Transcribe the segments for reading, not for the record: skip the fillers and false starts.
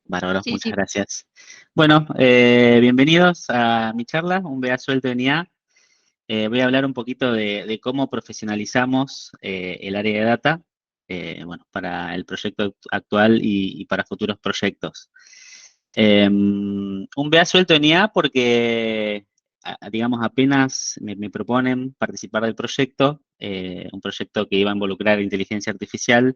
Bárbaro, Sí, muchas sí. gracias. Bueno, bienvenidos a mi charla, un BA suelto en IA. Voy a hablar un poquito de cómo profesionalizamos el área de data, bueno, para el proyecto actual y para futuros proyectos. Un BA suelto en IA porque, digamos, apenas me proponen participar del proyecto, un proyecto que iba a involucrar inteligencia artificial.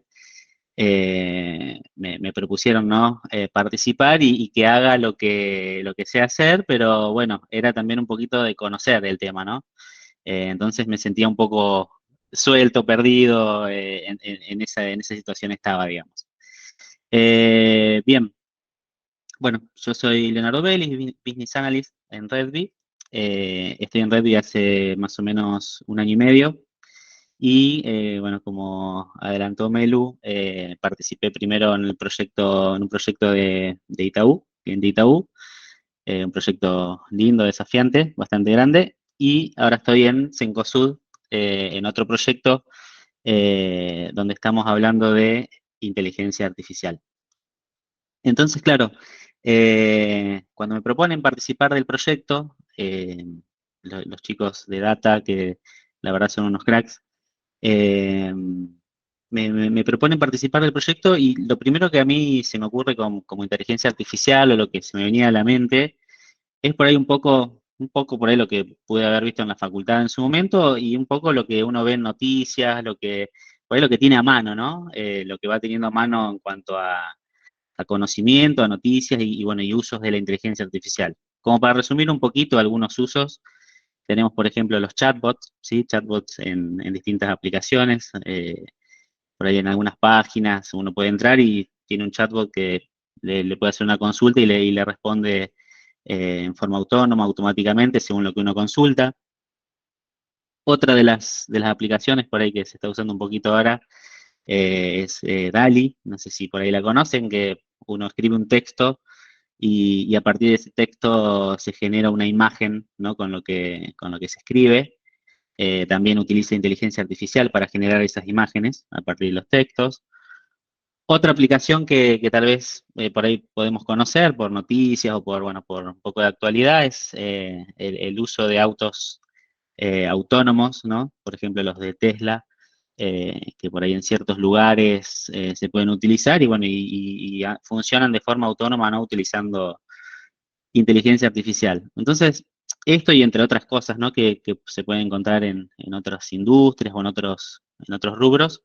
Me propusieron, ¿no? Participar y que haga lo que sé hacer, pero bueno, era también un poquito de conocer el tema, ¿no? Entonces me sentía un poco suelto, perdido, en esa situación estaba, digamos. Bien, bueno, yo soy Leonardo Vélez, Business Analyst en Redby. Estoy en Redby hace más o menos un año y medio. Y bueno, como adelantó Melu, participé primero en un proyecto de Itaú, de Itaú, un proyecto lindo, desafiante, bastante grande. Y ahora estoy en Cencosud, en otro proyecto donde estamos hablando de inteligencia artificial. Entonces, claro, cuando me proponen participar del proyecto, los chicos de Data, que la verdad son unos cracks, eh, me proponen participar del proyecto y lo primero que a mí se me ocurre como inteligencia artificial o lo que se me venía a la mente es por ahí un poco por ahí lo que pude haber visto en la facultad en su momento y un poco lo que uno ve en noticias, por ahí lo que tiene a mano, ¿no? Lo que va teniendo a mano en cuanto a conocimiento, a noticias y bueno, y usos de la inteligencia artificial. Como para resumir un poquito algunos usos, tenemos, por ejemplo, los chatbots, ¿sí? Chatbots en distintas aplicaciones. Por ahí en algunas páginas uno puede entrar y tiene un chatbot que le puede hacer una consulta y le responde en forma autónoma, automáticamente, según lo que uno consulta. Otra de las aplicaciones por ahí que se está usando un poquito ahora es DALI, no sé si por ahí la conocen, que uno escribe un texto y a partir de ese texto se genera una imagen, ¿no? Con lo que se escribe. También utiliza inteligencia artificial para generar esas imágenes a partir de los textos. Otra aplicación que tal vez por ahí podemos conocer por noticias o bueno, por un poco de actualidad es el uso de autos autónomos, ¿no? Por ejemplo, los de Tesla, que por ahí en ciertos lugares se pueden utilizar y bueno, y funcionan de forma autónoma, ¿no? Utilizando inteligencia artificial. Entonces, esto y entre otras cosas, ¿no? Que se pueden encontrar en otras industrias o en otros rubros,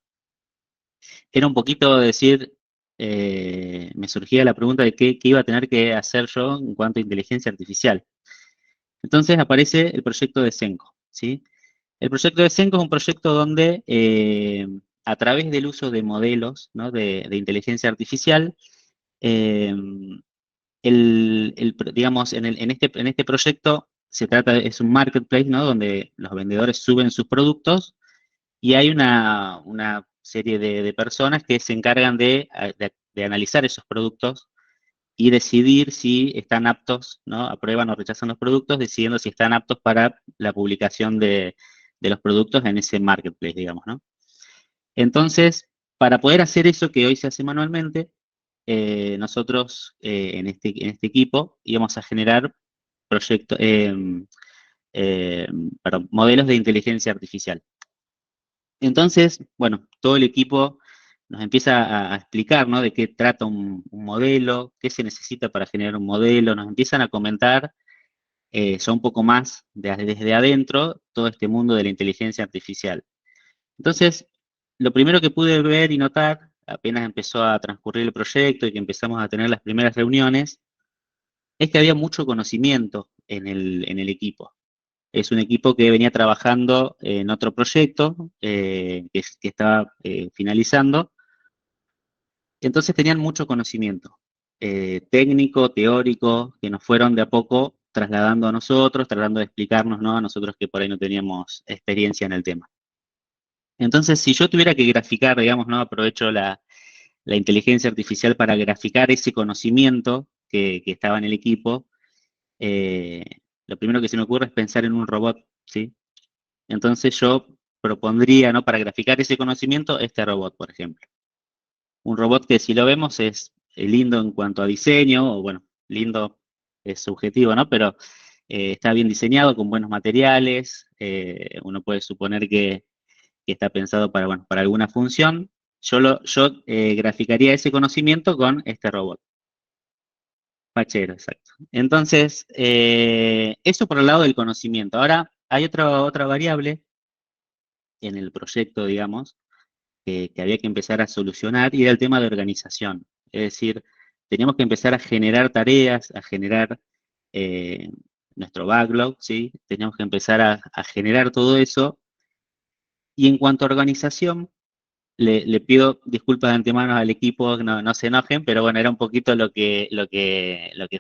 era un poquito decir, me surgía la pregunta de qué iba a tener que hacer yo en cuanto a inteligencia artificial. Entonces aparece el proyecto de Senco, ¿sí? El proyecto de Senco es un proyecto donde a través del uso de modelos, ¿no? de inteligencia artificial, eh, digamos, en este proyecto es un marketplace, ¿no? Donde los vendedores suben sus productos y hay una serie de personas que se encargan de analizar esos productos y decidir si están aptos, ¿no? Aprueban o rechazan los productos, decidiendo si están aptos para la publicación de los productos en ese marketplace, digamos, ¿no? Entonces, para poder hacer eso que hoy se hace manualmente, nosotros en este equipo íbamos a generar proyectos, perdón, modelos de inteligencia artificial. Entonces, bueno, todo el equipo nos empieza a explicar, ¿no? De qué trata un modelo, qué se necesita para generar un modelo, nos empiezan a comentar ya un poco más desde adentro todo este mundo de la inteligencia artificial. Entonces, lo primero que pude ver y notar, apenas empezó a transcurrir el proyecto y que empezamos a tener las primeras reuniones, es que había mucho conocimiento en el equipo. Es un equipo que venía trabajando en otro proyecto que estaba finalizando, entonces tenían mucho conocimiento técnico, teórico, que nos fueron de a poco trasladando a nosotros, tratando de explicarnos, ¿no? A nosotros que por ahí no teníamos experiencia en el tema. Entonces, si yo tuviera que graficar, digamos, ¿no? Aprovecho la inteligencia artificial para graficar ese conocimiento que estaba en el equipo, eh, lo primero que se me ocurre es pensar en un robot, ¿sí? Entonces yo propondría, ¿no? Para graficar ese conocimiento, este robot, por ejemplo. Un robot que si lo vemos es lindo en cuanto a diseño, o bueno, lindo es subjetivo, ¿no? Pero está bien diseñado, con buenos materiales, uno puede suponer que está pensado para, bueno, para alguna función. Yo graficaría ese conocimiento con este robot. Fachero, exacto. Entonces, eso por el lado del conocimiento. Ahora, hay otra variable en el proyecto, digamos, que había que empezar a solucionar y era el tema de organización. Es decir, teníamos que empezar a generar tareas, a generar eh, nuestro backlog, ¿sí? Teníamos que empezar a generar todo eso. Y en cuanto a organización, le pido disculpas de antemano al equipo, no se enojen, pero bueno, era un poquito lo que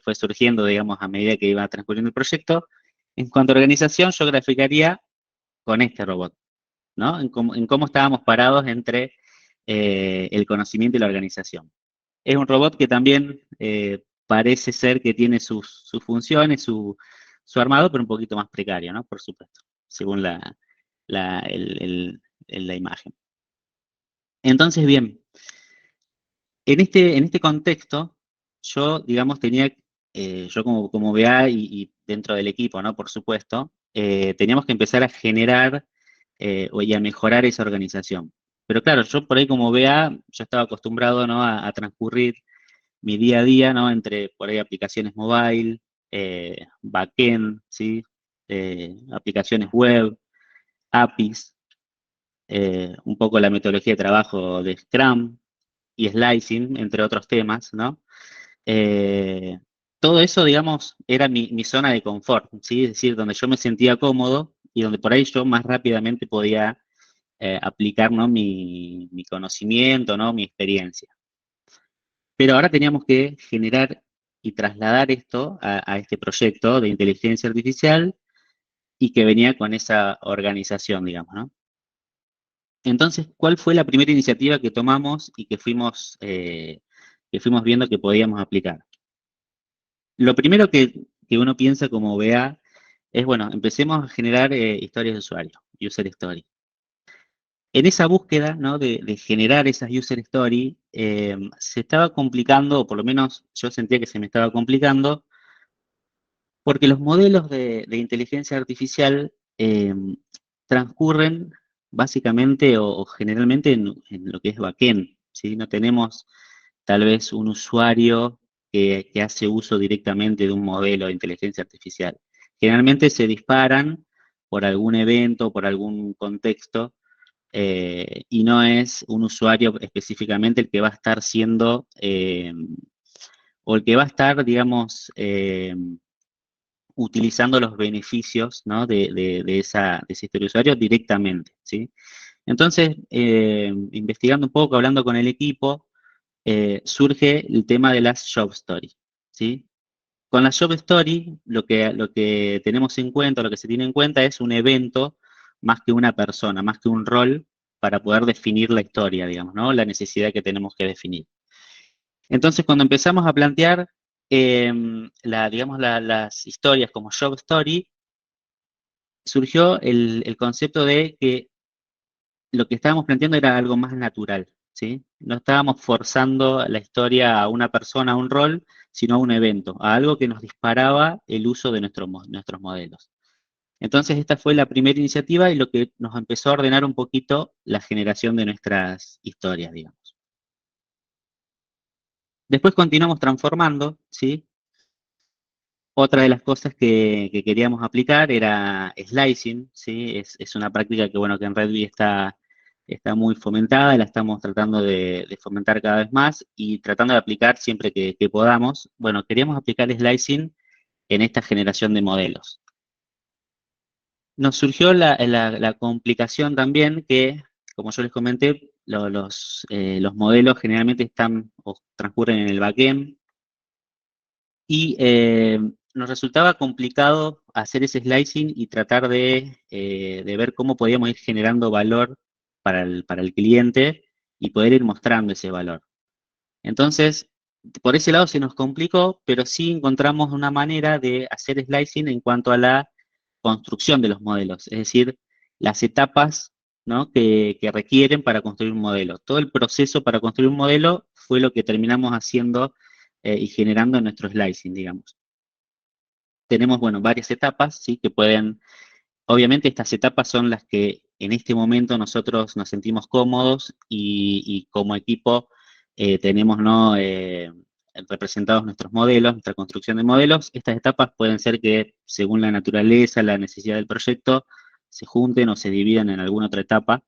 fue surgiendo, digamos, a medida que iba transcurriendo el proyecto. En cuanto a organización, yo graficaría con este robot, ¿no? En cómo estábamos parados entre el conocimiento y la organización. Es un robot que también parece ser que tiene sus funciones, su armado, pero un poquito más precario, ¿no? Por supuesto, según la, el- la imagen. Entonces, bien, en este contexto, yo, digamos, yo como BA y dentro del equipo, ¿no? Por supuesto, teníamos que empezar a generar y a mejorar esa organización. Pero claro, yo por ahí como BA, yo estaba acostumbrado, ¿no? A transcurrir mi día a día, ¿no? Entre por ahí aplicaciones mobile, backend, ¿sí? Aplicaciones web, APIs, un poco la metodología de trabajo de Scrum y Slicing, entre otros temas, ¿no? Eh, todo eso, digamos, era mi zona de confort, ¿sí? Es decir, donde yo me sentía cómodo y donde por ahí yo más rápidamente podía aplicar, ¿no? mi conocimiento, ¿no? Mi experiencia. Pero ahora teníamos que generar y trasladar esto a este proyecto de inteligencia artificial y que venía con esa organización, digamos, ¿no? Entonces, ¿cuál fue la primera iniciativa que tomamos y que fuimos viendo que podíamos aplicar? Lo primero que uno piensa como BA es, bueno, empecemos a generar historias de usuario, user story. En esa búsqueda, ¿no? de generar esas user story, se estaba complicando, o por lo menos yo sentía que se me estaba complicando, porque los modelos de inteligencia artificial transcurren básicamente o generalmente en lo que es backend, ¿sí? No tenemos tal vez un usuario que hace uso directamente de un modelo de inteligencia artificial. Generalmente se disparan por algún evento, por algún contexto, y no es un usuario específicamente el que va a estar siendo, o el que va a estar, digamos, utilizando los beneficios, ¿no? de ese historia de usuario directamente, ¿sí? Entonces, investigando un poco, hablando con el equipo, surge el tema de las job story, ¿sí? Con la job story, lo que tenemos en cuenta, lo que se tiene en cuenta es un evento más que una persona, más que un rol para poder definir la historia, digamos, ¿no? La necesidad que tenemos que definir. Entonces, cuando empezamos a plantear, digamos, las historias como job story, surgió el concepto de que lo que estábamos planteando era algo más natural, ¿sí? No estábamos forzando la historia a una persona, a un rol, sino a un evento, a algo que nos disparaba el uso de nuestros modelos. Entonces, esta fue la primera iniciativa y lo que nos empezó a ordenar un poquito la generación de nuestras historias, digamos. Después continuamos transformando, ¿sí? Otra de las cosas que queríamos aplicar era slicing, ¿sí? Es una práctica que, bueno, que en Redby está muy fomentada y la estamos tratando de fomentar cada vez más y tratando de aplicar siempre que podamos. Bueno, queríamos aplicar slicing en esta generación de modelos. Nos surgió la complicación también que, como yo les comenté, los modelos generalmente están o transcurren en el backend, y nos resultaba complicado hacer ese slicing y tratar de ver cómo podíamos ir generando valor para el cliente y poder ir mostrando ese valor. Entonces, por ese lado se nos complicó, pero sí encontramos una manera de hacer slicing en cuanto a la construcción de los modelos, es decir, las etapas, ¿no? que requieren para construir un modelo. Todo el proceso para construir un modelo fue lo que terminamos haciendo y generando nuestro slicing, digamos. Tenemos, bueno, varias etapas, ¿sí? Que pueden, obviamente estas etapas son las que en este momento nosotros nos sentimos cómodos y como equipo tenemos, ¿no? Representados nuestros modelos, nuestra construcción de modelos. Estas etapas pueden ser que según la naturaleza, la necesidad del proyecto, se junten o se dividan en alguna otra etapa.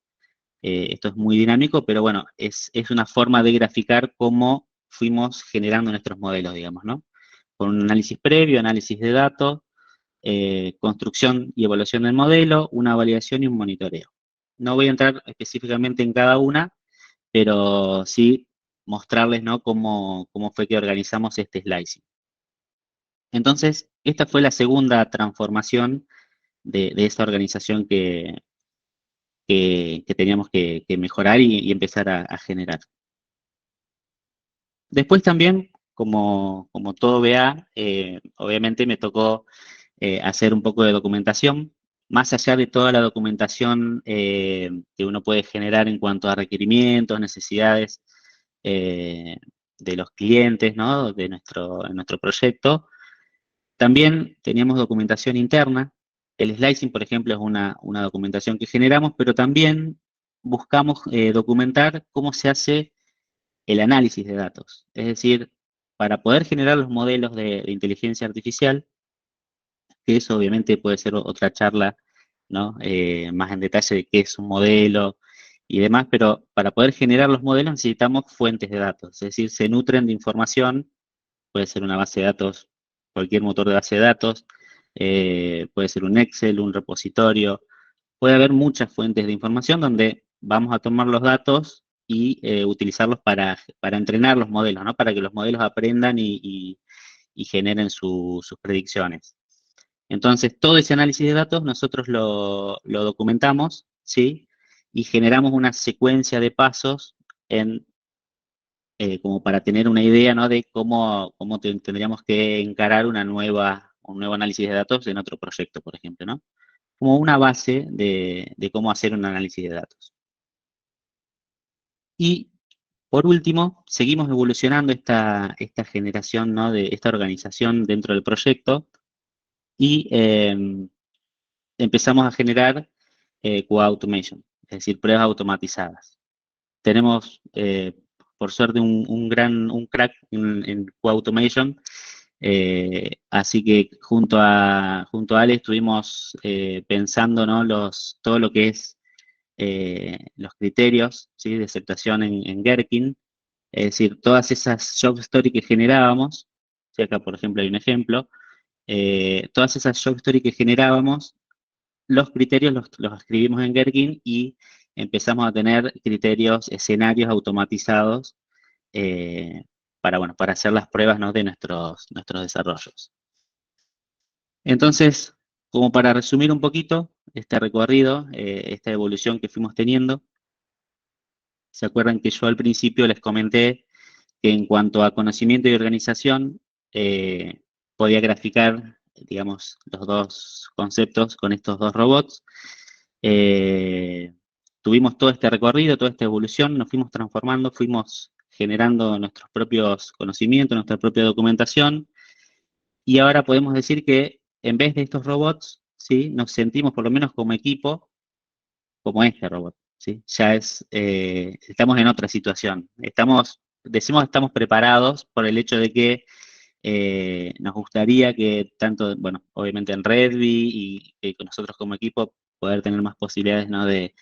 Esto es muy dinámico, pero bueno, es una forma de graficar cómo fuimos generando nuestros modelos, digamos, ¿no? Con un análisis previo, análisis de datos, construcción y evaluación del modelo, una validación y un monitoreo. No voy a entrar específicamente en cada una, pero sí mostrarles, ¿no? cómo fue que organizamos este slicing. Entonces, esta fue la segunda transformación de esta organización que teníamos que mejorar y empezar a generar. Después también, como todo BA, obviamente me tocó hacer un poco de documentación, más allá de toda la documentación que uno puede generar en cuanto a requerimientos, necesidades eh, de los clientes, ¿no? De en nuestro proyecto. También teníamos documentación interna. El slicing, por ejemplo, es una documentación que generamos, pero también buscamos documentar cómo se hace el análisis de datos. Es decir, para poder generar los modelos de inteligencia artificial, que eso obviamente puede ser otra charla, ¿no? Más en detalle de qué es un modelo y demás, pero para poder generar los modelos necesitamos fuentes de datos, es decir, se nutren de información, puede ser una base de datos, cualquier motor de base de datos, puede ser un Excel, un repositorio, puede haber muchas fuentes de información donde vamos a tomar los datos y utilizarlos para entrenar los modelos, ¿no? Para que los modelos aprendan y generen sus predicciones. Entonces, todo ese análisis de datos nosotros lo documentamos, ¿sí? Y generamos una secuencia de pasos como para tener una idea, ¿no? De cómo tendríamos que encarar un nuevo análisis de datos en otro proyecto, por ejemplo, ¿no? Como una base de cómo hacer un análisis de datos. Y, por último, seguimos evolucionando esta generación, ¿no? De esta organización dentro del proyecto y empezamos a generar QA automation, es decir, pruebas automatizadas. Tenemos, por suerte, un crack en QA automation, así que junto a Ale estuvimos pensando, ¿no? Todo lo que es los criterios, ¿sí? De aceptación en Gherkin, es decir, todas esas job stories que generábamos, ¿sí? Acá por ejemplo hay un ejemplo, todas esas job stories que generábamos, los criterios los escribimos en Gherkin y empezamos a tener criterios, escenarios automatizados para hacer las pruebas, ¿no? De nuestros desarrollos. Entonces, como para resumir un poquito este recorrido, esta evolución que fuimos teniendo, ¿se acuerdan que yo al principio les comenté que en cuanto a conocimiento y organización, podía graficar, digamos, los dos conceptos con estos dos robots? Eh, Tuvimos todo este recorrido, toda esta evolución, nos fuimos transformando, fuimos generando nuestros propios conocimientos, nuestra propia documentación, y ahora podemos decir que en vez de estos robots, ¿sí? Nos sentimos por lo menos como equipo, como este robot, ¿sí? Estamos en otra situación. Decimos que estamos preparados por el hecho de que nos gustaría que tanto, bueno, obviamente en Redby y con nosotros como equipo, poder tener más posibilidades, ¿no? De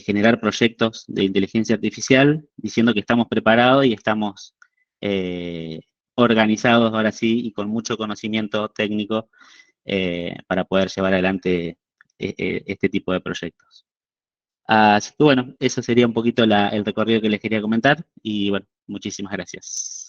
generar proyectos de inteligencia artificial, diciendo que estamos preparados y estamos organizados ahora sí y con mucho conocimiento técnico para poder llevar adelante este tipo de proyectos. Así que bueno, eso sería un poquito el recorrido que les quería comentar y bueno, muchísimas gracias.